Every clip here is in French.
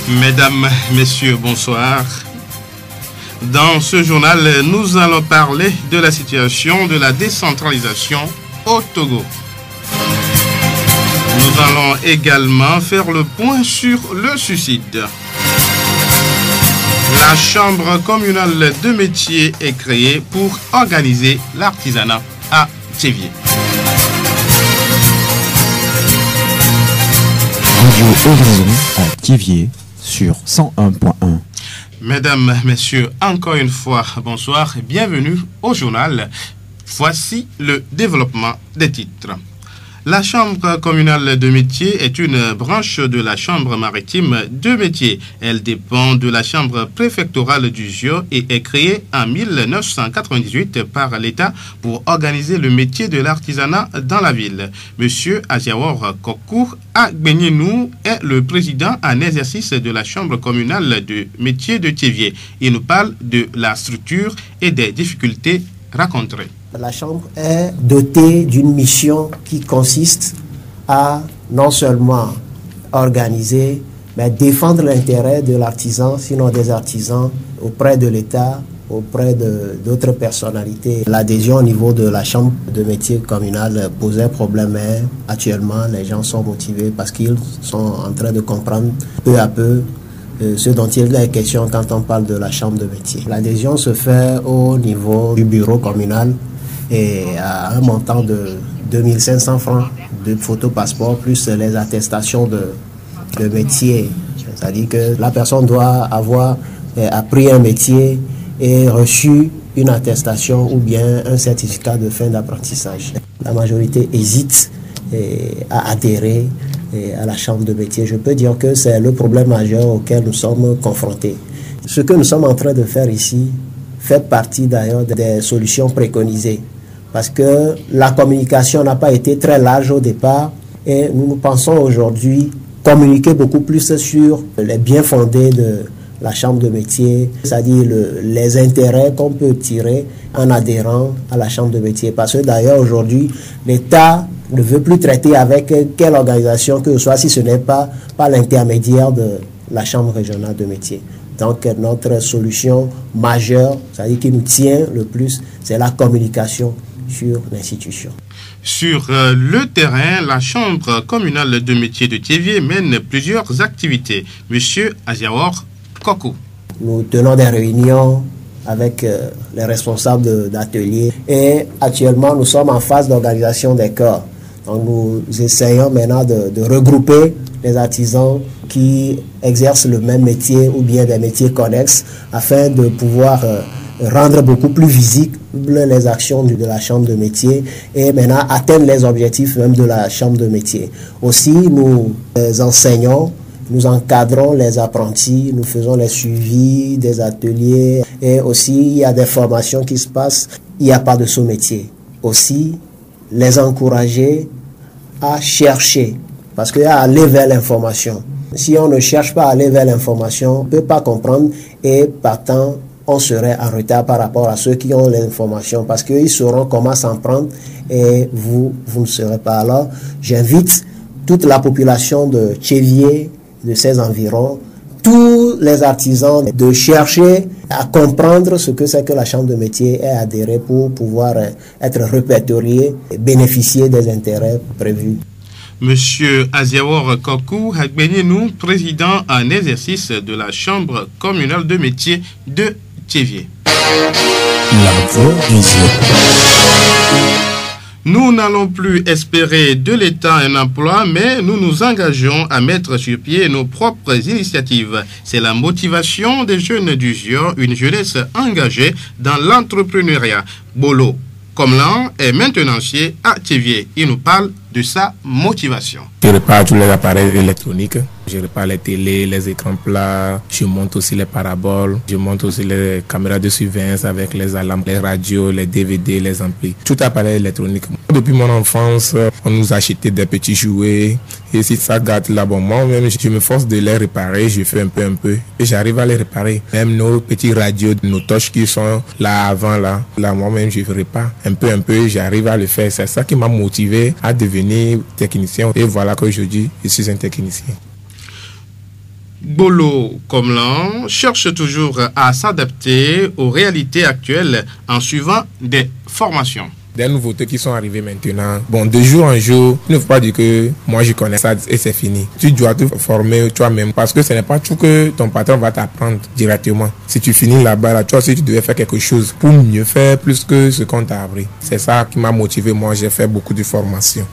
Mesdames, Messieurs, bonsoir. Dans ce journal, nous allons parler de la situation de la décentralisation au Togo. Nous allons également faire le point sur le suicide. La Chambre communale de métiers est créée pour organiser l'artisanat à Tchévié. Radio Horizon à Tchévié sur 101.1. Mesdames, Messieurs, encore une fois, bonsoir et bienvenue au journal. Voici le développement des titres. La Chambre communale de métiers est une branche de la Chambre maritime de métiers. Elle dépend de la Chambre préfectorale du GIO et est créée en 1998 par l'État pour organiser le métier de l'artisanat dans la ville. Monsieur Aziawor Kokou Agbenienou est le président en exercice de la Chambre communale de métiers de Tchévié. Il nous parle de la structure et des difficultés rencontrées. La Chambre est dotée d'une mission qui consiste à non seulement organiser, mais défendre l'intérêt de l'artisan, sinon des artisans, auprès de l'État, auprès d'autres personnalités. L'adhésion au niveau de la Chambre de métiers communale posait problème, mais actuellement les gens sont motivés parce qu'ils sont en train de comprendre peu à peu ce dont il est question quand on parle de la Chambre de métiers. L'adhésion se fait au niveau du bureau communal et à un montant de 2500 francs de photo-passeport plus les attestations de métier. C'est-à-dire que la personne doit avoir appris un métier et reçu une attestation ou bien un certificat de fin d'apprentissage. La majorité hésite à adhérer à la Chambre de métier. Je peux dire que c'est le problème majeur auquel nous sommes confrontés. Ce que nous sommes en train de faire ici fait partie d'ailleurs des solutions préconisées. Parce que la communication n'a pas été très large au départ et nous pensons aujourd'hui communiquer beaucoup plus sur les biens fondés de la Chambre de métier, c'est-à-dire les intérêts qu'on peut tirer en adhérant à la Chambre de métier. Parce que d'ailleurs aujourd'hui, l'État ne veut plus traiter avec quelle organisation que ce soit si ce n'est pas par l'intermédiaire de la Chambre régionale de métier. Donc notre solution majeure, c'est-à-dire qui nous tient le plus, c'est la communication sur l'institution. Sur le terrain, la Chambre communale de métiers de Tchévié mène plusieurs activités. Monsieur Aziawor Kokou. Nous tenons des réunions avec les responsables d'ateliers et actuellement nous sommes en phase d'organisation des corps. Donc nous essayons maintenant de regrouper les artisans qui exercent le même métier ou bien des métiers connexes afin de pouvoir rendre beaucoup plus visibles les actions de la Chambre de métier et maintenant atteindre les objectifs même de la Chambre de métier. Aussi, nous enseignons, nous encadrons les apprentis, nous faisons les suivis des ateliers et aussi il y a des formations qui se passent, il n'y a pas de sous-métier. Aussi, les encourager à chercher parce qu'il y a à aller vers l'information. Si on ne cherche pas à aller vers l'information, on ne peut pas comprendre et partant, on serait en retard par rapport à ceux qui ont l'information parce qu'ils sauront comment s'en prendre et vous ne serez pas. Alors, j'invite toute la population de Tchévié, de ses environs, tous les artisans de chercher à comprendre ce que c'est que la Chambre de métier et adhérer pour pouvoir être répertorié et bénéficier des intérêts prévus. Monsieur Aziawor Kokou Agbenienou, président en exercice de la Chambre communale de métiers de Tchévié. La voix du Nous n'allons plus espérer de l'État un emploi, mais nous nous engageons à mettre sur pied nos propres initiatives. C'est la motivation des jeunes du GIO, une jeunesse engagée dans l'entrepreneuriat. Bolo Komlan est maintenancier à Tchévié. Il nous parle de sa motivation. Je répare tous les appareils électroniques. Je répare les télés, les écrans plats. Je monte aussi les paraboles. Je monte aussi les caméras de surveillance avec les alarmes, les radios, les DVD, les amplis. Tout appareil électronique. Depuis mon enfance, on nous achetait des petits jouets. Et si ça gâte là, bon, moi-même, je me force de les réparer. Je fais un peu. Et j'arrive à les réparer. Même nos petits radios, nos torches qui sont là avant, là moi-même, je répare un peu. J'arrive à le faire. C'est ça qui m'a motivé à devenir technicien. Et voilà qu'aujourd'hui, je suis un technicien. Bolo Komlan cherche toujours à s'adapter aux réalités actuelles en suivant des formations. Des nouveautés qui sont arrivées maintenant. Bon, de jour en jour, il ne faut pas dire que moi je connais ça et c'est fini. Tu dois te former toi-même parce que ce n'est pas tout que ton patron va t'apprendre directement. Si tu finis là-bas, là, toi aussi tu devais faire quelque chose pour mieux faire plus que ce qu'on t'a appris. C'est ça qui m'a motivé. Moi, j'ai fait beaucoup de formations.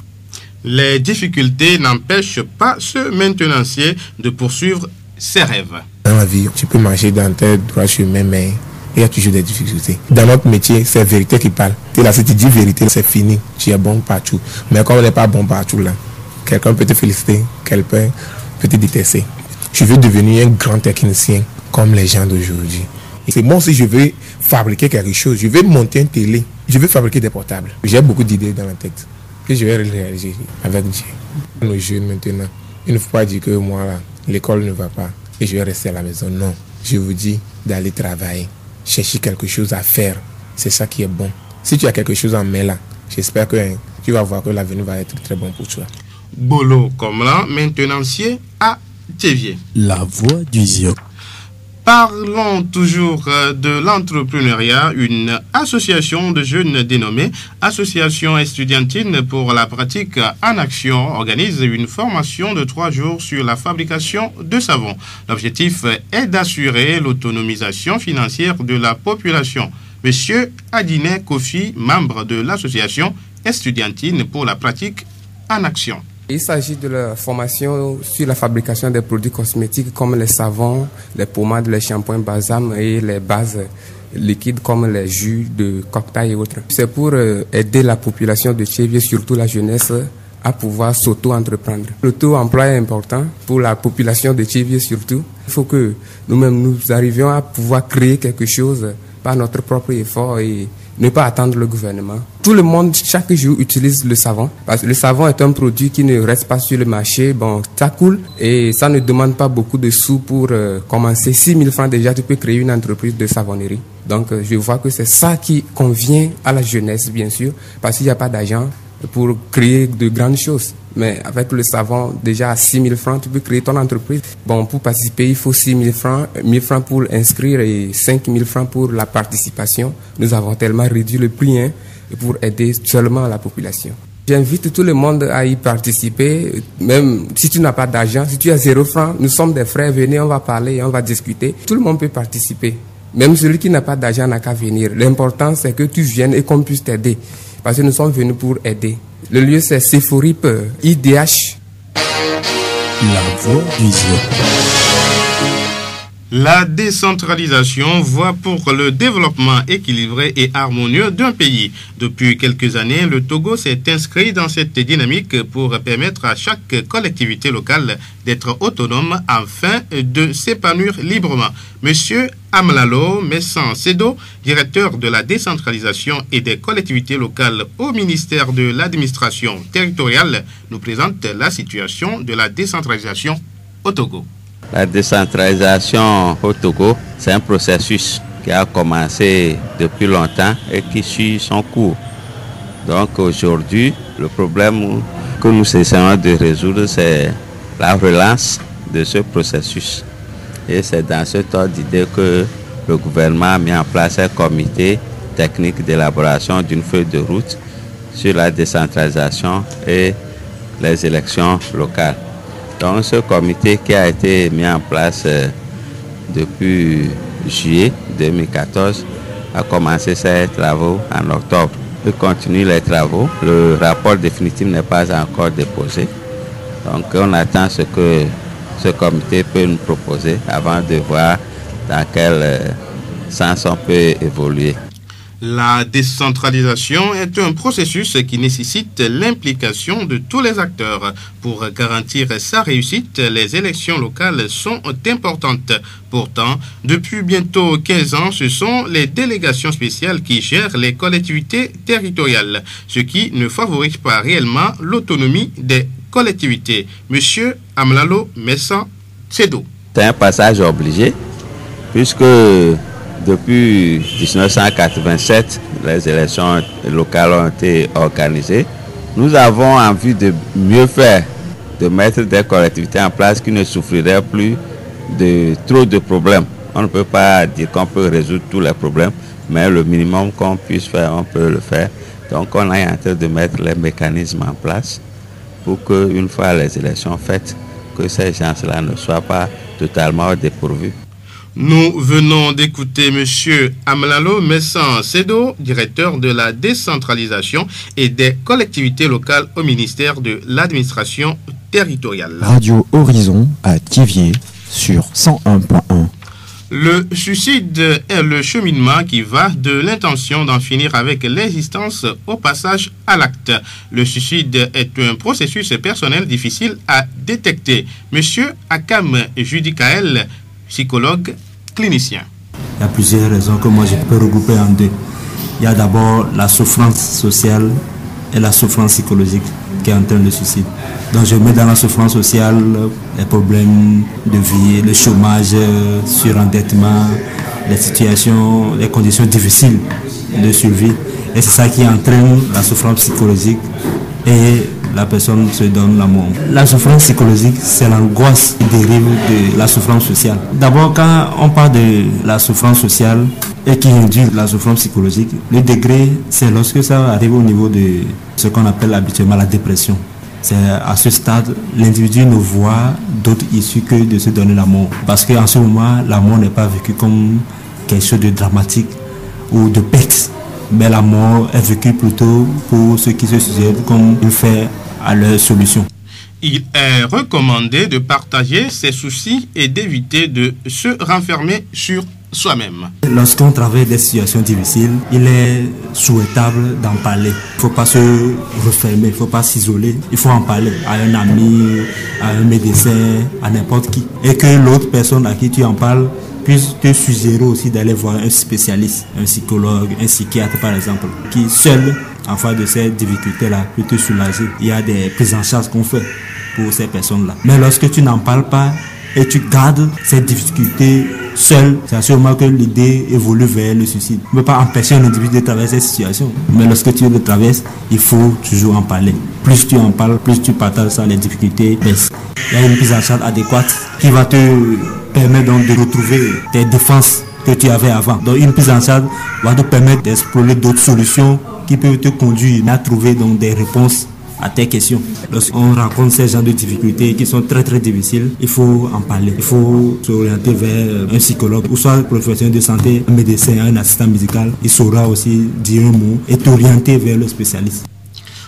Les difficultés n'empêchent pas ce maintenancier de poursuivre ses rêves. Dans la vie, tu peux marcher dans tes droits chemins, mais il y a toujours des difficultés. Dans notre métier, c'est la vérité qui parle. Et là, si tu dis vérité, c'est fini. Tu es bon partout. Mais comme on n'est pas bon partout, là, quelqu'un peut te féliciter, quelqu'un peut te détester. Je veux devenir un grand technicien comme les gens d'aujourd'hui. C'est moi aussi, je veux fabriquer quelque chose. Je veux monter une télé. Je veux fabriquer des portables. J'ai beaucoup d'idées dans la tête. Et je vais réaliser avec Dieu. Nos jeunes maintenant, il ne faut pas dire que moi, là, l'école ne va pas et je vais rester à la maison. Non, je vous dis d'aller travailler, chercher quelque chose à faire. C'est ça qui est bon. Si tu as quelque chose en main là, j'espère que tu vas voir que l'avenir va être très bon pour toi. Bolo Komlan, maintenancier à Théviers. La voix du Zion. Parlons toujours de l'entrepreneuriat. Une association de jeunes dénommée Association estudiantine pour la pratique en action organise une formation de 3 jours sur la fabrication de savon. L'objectif est d'assurer l'autonomisation financière de la population. Monsieur Adine Kofi, membre de l'association estudiantine pour la pratique en action. Il s'agit de la formation sur la fabrication des produits cosmétiques comme les savons, les pommades, les shampoings, balsams et les bases liquides comme les jus de cocktail et autres. C'est pour aider la population de Théviers, surtout la jeunesse, à pouvoir s'auto-entreprendre. Le taux d'emploi est important pour la population de Théviers surtout. Il faut que nous-mêmes nous arrivions à pouvoir créer quelque chose par notre propre effort et ne pas attendre le gouvernement. Tout le monde, chaque jour, utilise le savon. Parce que le savon est un produit qui ne reste pas sur le marché. Bon, ça coule et ça ne demande pas beaucoup de sous pour commencer. 6 000 francs déjà, tu peux créer une entreprise de savonnerie. Donc, je vois que c'est ça qui convient à la jeunesse, bien sûr, parce qu'il n'y a pas d'argent pour créer de grandes choses. Mais avec le savon, déjà à 6 000 francs, tu peux créer ton entreprise. Bon, pour participer, il faut 6 000 francs, 1 000 francs pour inscrire et 5 000 francs pour la participation. Nous avons tellement réduit le prix pour aider seulement la population. J'invite tout le monde à y participer, même si tu n'as pas d'argent, si tu as 0 francs, nous sommes des frères, venez, on va parler, on va discuter. Tout le monde peut participer. Même celui qui n'a pas d'argent n'a qu'à venir. L'important, c'est que tu viennes et qu'on puisse t'aider. Parce que nous sommes venus pour aider. Le lieu, c'est Sephorip IDH. La voix du Zion. La décentralisation voit pour le développement équilibré et harmonieux d'un pays. Depuis quelques années, le Togo s'est inscrit dans cette dynamique pour permettre à chaque collectivité locale d'être autonome afin de s'épanouir librement. Monsieur Amlalo Messan Sedo, directeur de la décentralisation et des collectivités locales au ministère de l'administration territoriale, nous présente la situation de la décentralisation au Togo. La décentralisation au Togo, c'est un processus qui a commencé depuis longtemps et qui suit son cours. Donc aujourd'hui, le problème que nous essayons de résoudre, c'est la relance de ce processus. Et c'est dans ce ordre d'idée que le gouvernement a mis en place un comité technique d'élaboration d'une feuille de route sur la décentralisation et les élections locales. Donc ce comité qui a été mis en place depuis juillet 2014 a commencé ses travaux en octobre. Il continue les travaux. Le rapport définitif n'est pas encore déposé. Donc on attend ce que ce comité peut nous proposer avant de voir dans quel sens on peut évoluer. La décentralisation est un processus qui nécessite l'implication de tous les acteurs. Pour garantir sa réussite, les élections locales sont importantes. Pourtant, depuis bientôt 15 ans, ce sont les délégations spéciales qui gèrent les collectivités territoriales, ce qui ne favorise pas réellement l'autonomie des collectivités. Monsieur Amlalo Messan Sedo. C'est un passage obligé, puisque depuis 1987, les élections locales ont été organisées. Nous avons envie de mieux faire, de mettre des collectivités en place qui ne souffriraient plus trop de problèmes. On ne peut pas dire qu'on peut résoudre tous les problèmes, mais le minimum qu'on puisse faire, on peut le faire. Donc on est en train de mettre les mécanismes en place pour qu'une fois les élections faites, que ces gens-là ne soient pas totalement dépourvus. Nous venons d'écouter M. Amlalo Messan Sedo, directeur de la décentralisation et des collectivités locales au ministère de l'administration territoriale. Radio Horizon à Thiviers sur 101.1. Le suicide est le cheminement qui va de l'intention d'en finir avec l'existence au passage à l'acte. Le suicide est un processus personnel difficile à détecter. Monsieur Akam Judikael, psychologue clinicien. Il y a plusieurs raisons que moi je peux regrouper en deux. Il y a d'abord la souffrance sociale et la souffrance psychologique qui entraîne le suicide. Donc je mets dans la souffrance sociale les problèmes de vie, le chômage, surendettement, les situations, les conditions difficiles de survie. Et c'est ça qui entraîne la souffrance psychologique et la personne se donne la mort. La souffrance psychologique, c'est l'angoisse qui dérive de la souffrance sociale. D'abord, quand on parle de la souffrance sociale et qui induit la souffrance psychologique, le degré, c'est lorsque ça arrive au niveau de ce qu'on appelle habituellement la dépression. C'est à ce stade, l'individu ne voit d'autre issue que de se donner la mort. Parce qu'en ce moment, la mort n'est pas vécue comme quelque chose de dramatique ou de perte. Mais la mort est vécue plutôt pour ceux qui se suicident comme une fin à leur solution. Il est recommandé de partager ses soucis et d'éviter de se renfermer sur soi-même. Lorsqu'on traverse des situations difficiles, il est souhaitable d'en parler. Il ne faut pas se refermer, il ne faut pas s'isoler. Il faut en parler à un ami, à un médecin, à n'importe qui. Et que l'autre personne à qui tu en parles puisse te suggérer aussi d'aller voir un spécialiste, un psychologue, un psychiatre par exemple, qui seul, en face de ces difficultés-là, peut te soulager. Il y a des prises en charge qu'on fait pour ces personnes-là. Mais lorsque tu n'en parles pas et tu gardes ces difficultés seul, c'est sûrement que l'idée évolue vers le suicide. Tu ne peux pas empêcher un individu de traverser cette situation. Mais lorsque tu le traverses, il faut toujours en parler. Plus tu en parles, plus tu partages ça, les difficultés baissent. Il y a une prise en charge adéquate qui va te permettre donc de retrouver tes défenses que tu avais avant. Donc une prise en charge va te permettre d'explorer d'autres solutions qui peuvent te conduire à trouver donc des réponses à tes questions. Lorsqu'on rencontre ces genres de difficultés qui sont très très difficiles, il faut en parler. Il faut s'orienter vers un psychologue ou soit un professionnel de santé, un médecin, un assistant médical. Il saura aussi dire un mot et t'orienter vers le spécialiste.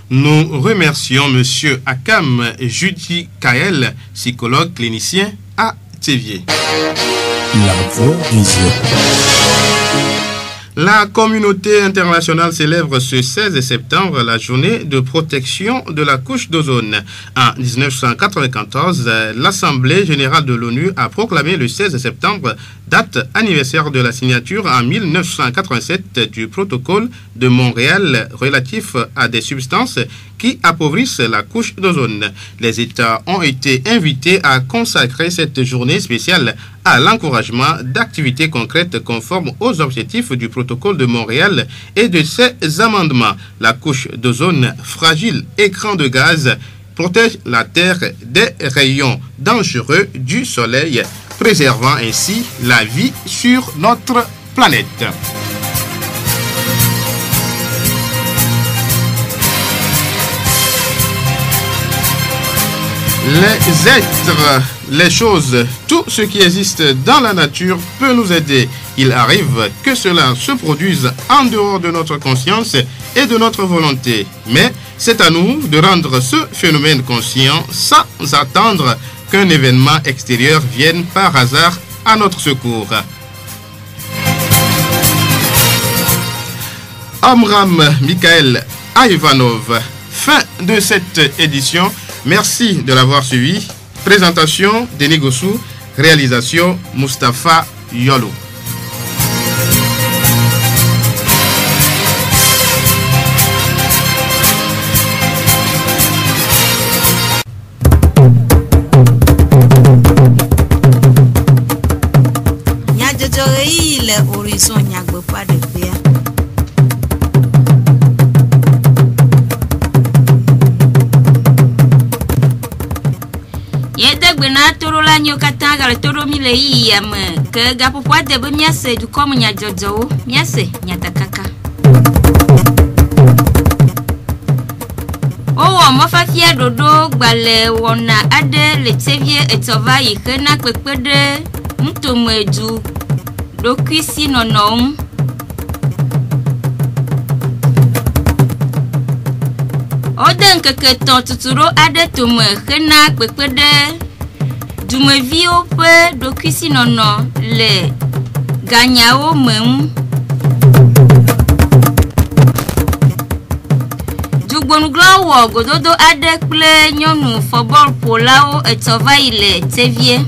Nous remercions M. Akam Judikael, psychologue clinicien à Thiviers. La voix du Zion. La communauté internationale célèbre ce 16 septembre la journée de protection de la couche d'ozone. En 1994, l'Assemblée générale de l'ONU a proclamé le 16 septembre date anniversaire de la signature en 1987 du protocole de Montréal relatif à des substances qui appauvrissent la couche d'ozone. Les États ont été invités à consacrer cette journée spéciale à l'encouragement d'activités concrètes conformes aux objectifs du protocole de Montréal et de ses amendements. La couche d'ozone, fragile écran de gaz, protège la Terre des rayons dangereux du Soleil, préservant ainsi la vie sur notre planète. Les êtres, les choses, tout ce qui existe dans la nature peut nous aider. Il arrive que cela se produise en dehors de notre conscience et de notre volonté. Mais c'est à nous de rendre ce phénomène conscient sans attendre qu'un événement extérieur vienne par hasard à notre secours. Amram Mikhaël Ivanov. Fin de cette édition. Merci de l'avoir suivi. Présentation Denis Gossou, réalisation Mustapha Yolo. Horizon nyagbe pas de paix. Yete gbenatoro la nyo katanga le todo mi le yam ke gapo kwa de be miase du komo nya jojo miase nya takaka owo mo fa fia dodo gbale wona ade le tevie etova yikena pepede ntomedu dokisi nonom Oden keke ton tuturo ade tome kena pepede dumevio pe dokisi nono le ganyao mem Dugbonugla wo gododo ade ple nyonu fobol polao etova ile tevie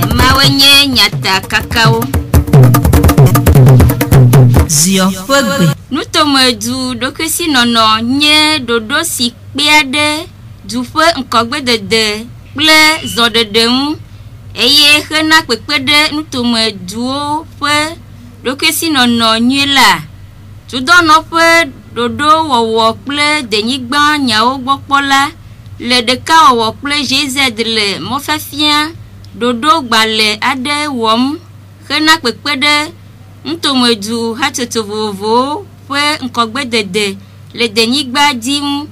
Emawenye nyata kakao Zio pegbe Nutomedu dokisi nono nye dodo si peade du fe nkogbe dede ple zodedemu eye hena pepede nutomedu fe dokisi nono nye la tudono fe dodo wowo ple denyigba nyao gbopola le deka wowo ple GZ le mofafia dodo gbale ade wom hena pepede Ntomedu hatotovovo fe nkogbe dede le denyigba dim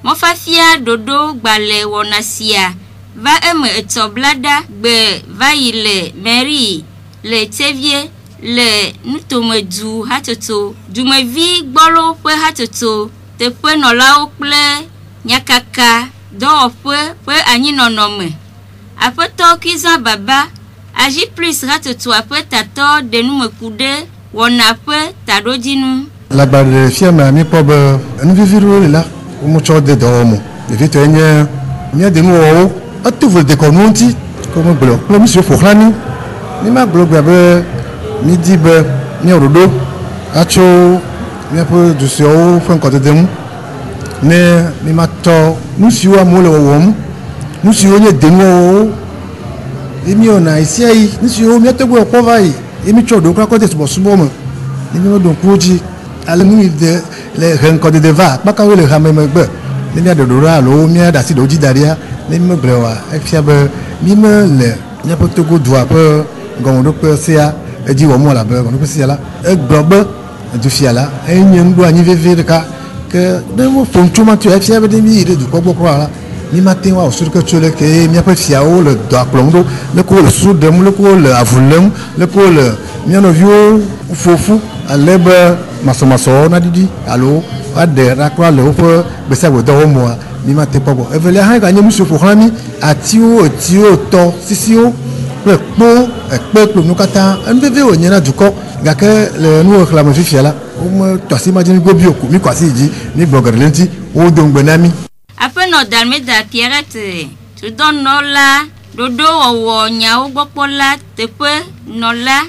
mofafia dodo gbale wonasia va eme etoblada gbe va ile meri le tevie le ntomedu hatoto dumevi gbolo fe hatoto te fe nolao ple nyakaka do fe anyi nonome apoto kiza baba Agi plus ratoto après tato de nous me couder wona pe tadojinu la barre fiama mi pobe nu viviru la o mo cho de domo de vite enye mi de nu o atuvo de komunti como blo lo mi se fohlani ni ma blo gbe mi dibe mi rodo acho mi po du se o fon ko de dem ne mi ma to nu si wa mo le wo nu si o nye de nu Emi ona isi ayi nisi o mi ategbo epo vai emi chodo kra ko de so sumo mo emi mo don kuji ale mu de le ren ko de va pa ka we le ha me gbe ni mi adodo ra lo mi ada si do ji daria ni mi brewa e fia be mi me le mi apo togo do apo gon do pe sia e ji wo mo la be gon do sia la e gbogbo du fia la e nyen do anyi veve de ka que de mo fon chuma tu e fia be de mi de du ko gbo ko la Ni matin wa sur que tu le que mi a fiao le doa plondo le ko le sud de le ko le avulem le ko le mi no vio fofu alebe maso na didi allo ade rakwa le ofo be sa go do mo mi ma te pogo e vele ha ga nyi musu fo khami atio to sisio pe po nu kata en bebe o nyina duko ga ke le nu reclame fi fiala o mo to si imagine go bi oku mi kwasi ji ni blogger lenti o do ngbenami Après nos dalmeda pierrette, tu donnes nola, dodo owo nyao gbopola, tepe nola,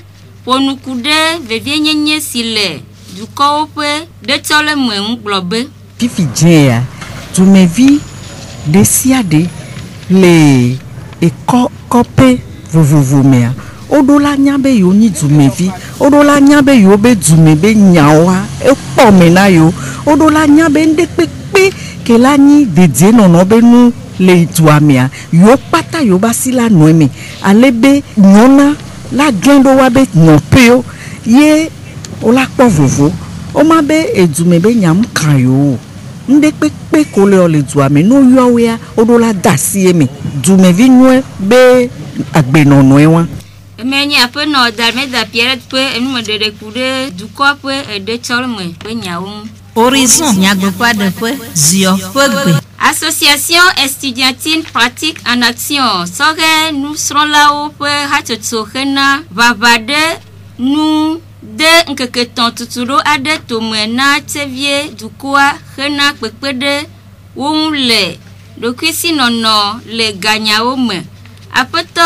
pour nous couder, vevienye sile, du cope, de tole mwen globe. Fifi djea, tu me vis de siade, le e kope vuvumea. Odola nyabe yo ni tu me vis, odola nyabe yo be tu me be nyawa, e pomena yo, odola nyabe nde pepe, que la ni de nono benu le tuamia yo pata yo basila noemi alebe nyona la gendo wabe nopeo ye ola povovo o mabe edumebe nyam kayo nde pepe kole ole tuame no yo ya odola dasieme dumevi nwe be agbe nono ewa Meni ape no dalmeda pierrette pe enu de découvrir du corps et de cholme pe nyaum Horizon Nyagbepa de Fouet, Zio Pegbe. Association estudiantine pratique en action. Sore nous serons là-haut pour Hatoto Hena, Vavade, nous de Nkeketon Tuturo Ade Tomena Tevie, Dukua, Hena Pekpede, Wumle, Dokisi Nono, le Ganyaume. Apeto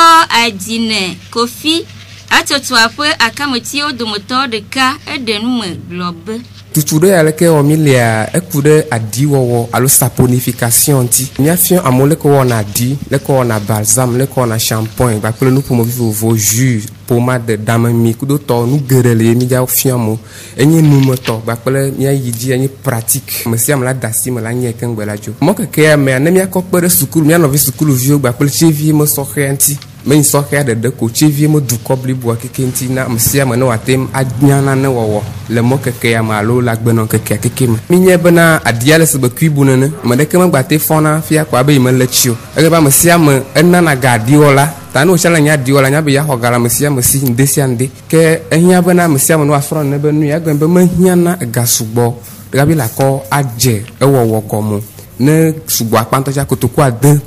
Adine, Kofi, Hatoto après Akamotio de moteur de cas et de nous globe. tutu ya leke o milia ekude adiwowo alo saponification ti miafia amole ko na di le ko na balsam le ko na shampoing ba pele nous pour vos jus pommade damami kudo to nu gerele mi ja fiamo enye nu moto ba pele mi ayidi enye pratique mesia mala dasi mala nye kengbe la jo mo keke me na mi akopere sukulu mi anovi sukulu vio ba pele chevi mo so khenti men so khade de ko chevi mo du kobli bo kekenti na mesia me no atem adnyana ne wowo le mo keke ya malo la gbenon keke keke mi nye bana adiale se be kuibunene me de ke magbate fona fia kwa be me lechio e ba mesia me enana gadiola tanu chala nya diola nya be ya hogala mesia mesi ndesiande ke ehia bana mesia no afro ne be nu ya gbe be mahiana gasugbo gabi la ko aje ewowo komo ne sugbo apanto ja kotoko adan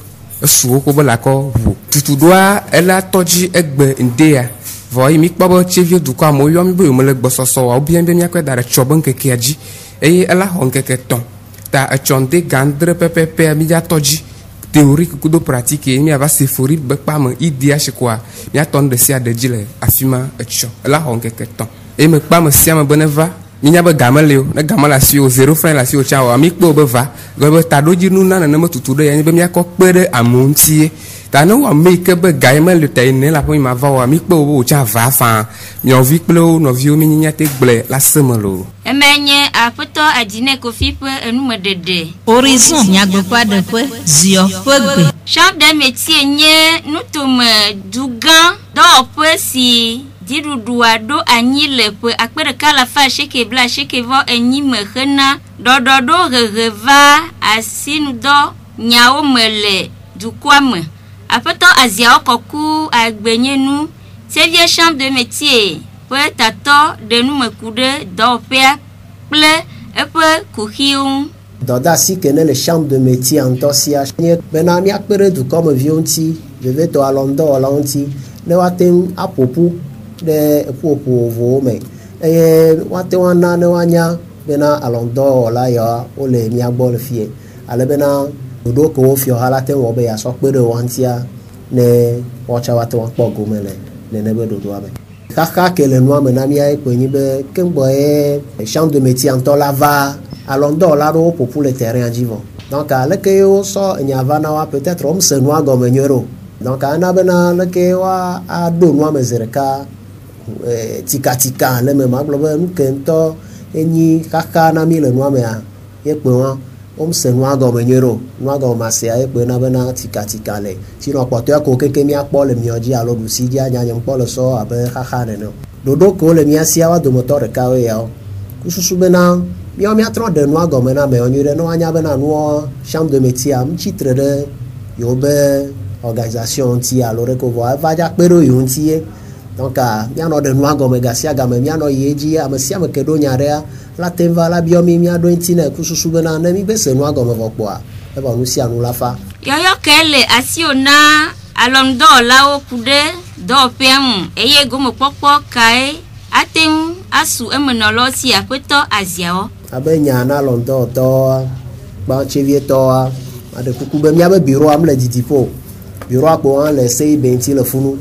esuwo ko be la ko wo tutu doa ela toji egbe ndea voi mi kpabo chevie du kwa mo yo mi be mo le gbososo wa obi en mi akwa dare chobon keke aji eye ela hon keke ton ta achonde gandre pepepe mi ja toji théorique kudo pratique mi ava sefori be pam idea chekwa mi attendre sia de jile afima echo la hon keke ton e me pam sia me boneva mi nya be gamaleo na gamala si o 0 franc la si o chawa mi kpo be va go be tadoji nu na na me tutudo ya ni be mi akopere amontie ta no wa make be gaima le tay ne la po ma va wa mi kpo o cha va fa mi on vi kplo no vi o mi nya te gble la semelo emenye apoto adine kofi pe enu medede horizon nyagbe pa de pe zio pegbe chambre de métier nye nutum dugan do pe si dirudua do anyi le pe akpere kala fa sheke bla sheke vo enyi me khena do reva asinu do nyao mele du kwame apoto azia okoku agbenyenu sevie chambre de métier pe tato de nu mekude do pe ple epe kuhiun Doda si kene le chambre de métier en tosia bena mi akpere du comme vionti je vais to alondo olanti ne watem apopu de popo vo me wate wana ne wanya bena alondo ola ya ole mi agbo le fie ale bena do ko fio halate wo be ya so pere wantia ne wacha wate wa pogo mele ne be do abe kaka kele no me na mi ai ko be kembo chambre de métier en to lava alondo la ro pour le terrain en jivo donc à que yo so nyavana wa peut-être on se noa gomme nyoro donc ana bena le que wa a do noa mezereka tika le me maglo be nkento enyi kaka na mi le noa me a ye pe wa on se noa gomme nyoro noa gomme se a ye pe na bena tika le sino poto ko keke mi apo le mi oji alo du si dia nya nyam polo so abe kaka ne no dodo ko le mi asia wa do motor ka we ya kususu bena mi atro de noa gomme na me onyure no anya be na no chambre de métier am titre de yobe organisation ti alors que va ja pero yonti donc mi ano de noa gomme gasia game mi ano yeji am sia me kedo nyarea la tenva la biomi mi ado intine kususu be na mi be se noa gomme vo kwa e ba nu sia nu la fa yoyo kele asiona alondo la o kude do pem eye gomo popo kai atem asu emenolo si apeto aziao abenya na londo to ba chevie to ade kuku mi abe bureau am le didipo bureau apo an le sei benti le funu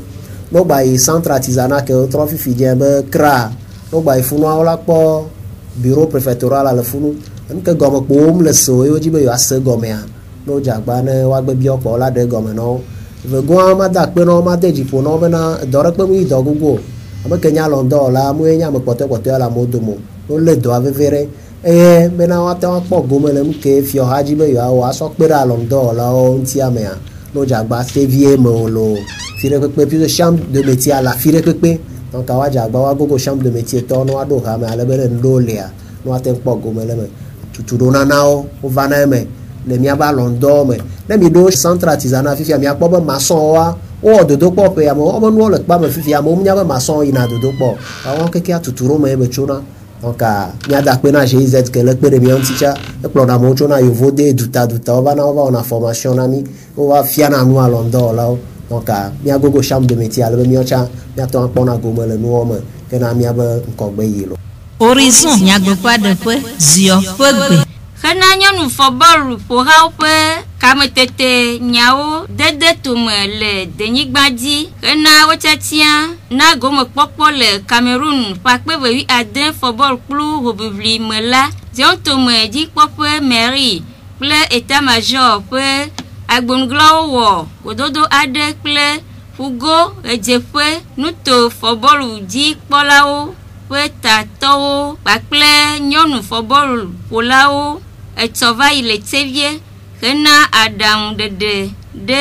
no ba i centre artisanat que trofi fidien be kra no ba i funu ala po bureau préfectoral le funu en que gomo pom le so yo jibe yo ase gomea no jagba ne wa gbe bi opo la de gome no ve go ma da pe no ma de jipo no be na dore pe mi do gugo ama kenya londo la mu enya me pote la modomo no le do avere bena wate wa po gomele mke fio haji be yo wa so pe ra londo la o nti amea no jagba sevie mo lo fire pepe plus de chambre de métier à la fire pepe donc awa jagba wa gogo chambre de métier to no ado ha me ale bele ndolia no ate po gomele me tutu na nao o vana me le mi aba londo me le mi do centre artisanat fifi mi akpo be maçon wa o dodo po pe amo o no le pa me fifi amo mi aba maçon ina dodo po awon keke atuturo me be chona donc mi ada pe na GIZ que le pe de mi anticha e plan na mo chona yo vode duta o va na formation na mi o va fiana nu a londo la donc mi agogo chambre de métier ale mi ocha mi ato an pona go me le nu o me ke na mi aba nko gbe yilo horizon nyagbe pa de pe zio pegbe khana nyonu foboru po ha pe kametete nyawo dede tome le denyigbadzi hena wotsatia na gome kpɔkpɔ le Cameroun kpakpe vewi ade football kplu hoʋiʋli me la ziɔntome dzikpɔƒe mairie kple état-major ƒe agbonuglawo wɔ gododo aɖe kple fugo edzeƒe nuto football dzikpɔlawo ƒe tatɔwo kpakple nyɔnu football ƒolawo etsɔ va yi le tevie hena aɖaŋuɖeɖe ɖe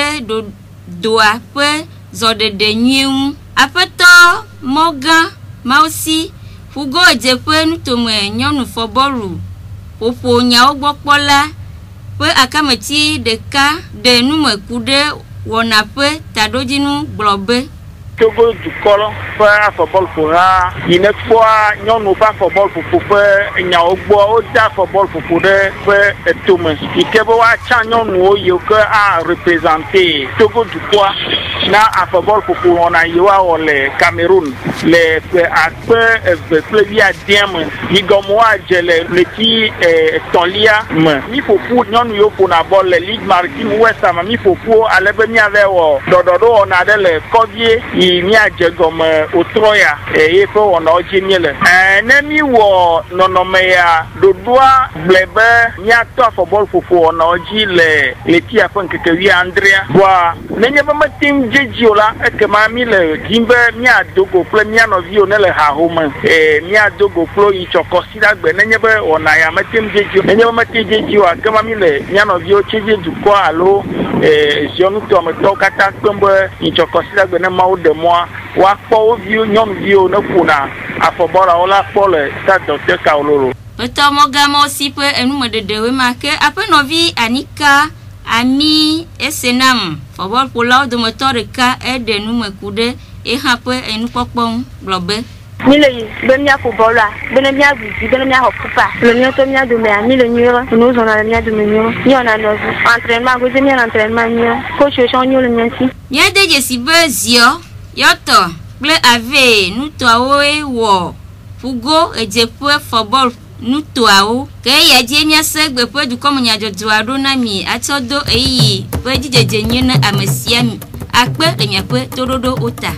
doa ƒe zɔɖeɖe nyuie ŋu. Aƒetɔ mɔgã mausi fugo edzeƒe nutome nyɔnu football ƒoƒo nyawo gbɔ kpɔla ƒe akameti ɖeka ɖe numeku ɖe wɔna ƒe taɖodzinu gblɔ be Togo dukɔ ƒe afɔbɔl ƒoha yi ne kpɔa nyɔnu ƒe afɔbɔl ƒoƒo ƒe nyawo gbɔ wode afɔbɔl ƒoƒo ɖe ƒe etome yi ke be woatsã nyɔnuwo yiwo ke areprésente Togo dukɔa na afɔbɔl ƒoƒo wɔna yi woawɔ le Cameroun le ƒe akpe eve kple wuiade me yi gɔme woadze le leti etɔ̃lia me. Mi ƒoƒu nyɔnu yiwo ƒona bɔl le Ligue Maritime Ouest me mi ƒoƒu ale be miave wɔ ɖɔɖɔɖo wɔna ɖe le kɔvie yi miadze gɔme otrɔya eye ƒe wɔnawo dzi mi le. Ne mi wɔ nɔnɔme ya ɖoɖoa gblɔ be miatɔ afɔbɔl ƒoƒo wɔnawo dzi le letia ƒe ŋkeke wuiadrea. Voa nenye be mete ŋu dzedzi o la ekema mi le dim be miado go kple mia nɔviwo ne le hahome miado go kplo yi tsɔkɔsi ɖa gbe nenye be wɔna ya mete ŋu dzedzi o nenye be mete dzedzi o ekema mi le mia nɔviwo tsedze dukɔ alo ziɔnutɔmetɔwo katã kpem be yi tsɔkɔsi ɖa gbe ne Mawu ɖe mɔa woakpɔ wo viwo nyɔnuviwo ne ƒona afɔbɔlawo la kpɔ le stade Dr. Kaololo. Petɔ mɔgãmɔ si ƒe enumeɖeɖewoe ma ke aƒenɔvi Anika Ami Esenam fɔbɔlƒolawo dometɔ ɖeka eɖe numeku ɖe ehã ƒe enukpɔkpɔ ŋu gblɔ be mi le yi be miaƒo bɔlua bene miaɖu dzi bene miaxɔ pupa le miato mia domea mi le nyuie ne wozɔna le mia dome nyuie miwɔna nɔvi entraînement gose mianɔ entraînement nyuie coachwo tsɔ nyo le mia si. Miade dzesi be ziɔ yɔtɔ kple ave nutoawoe wɔ fugo edzeƒe football nutoawo ke eya dzie miase gbe ƒe dukɔme nyadzɔdzɔa ɖo na mi atsɔ do eyiyi ƒe dzidzedze nyuie ne ame sia akpe le miaƒe toɖoɖo ota.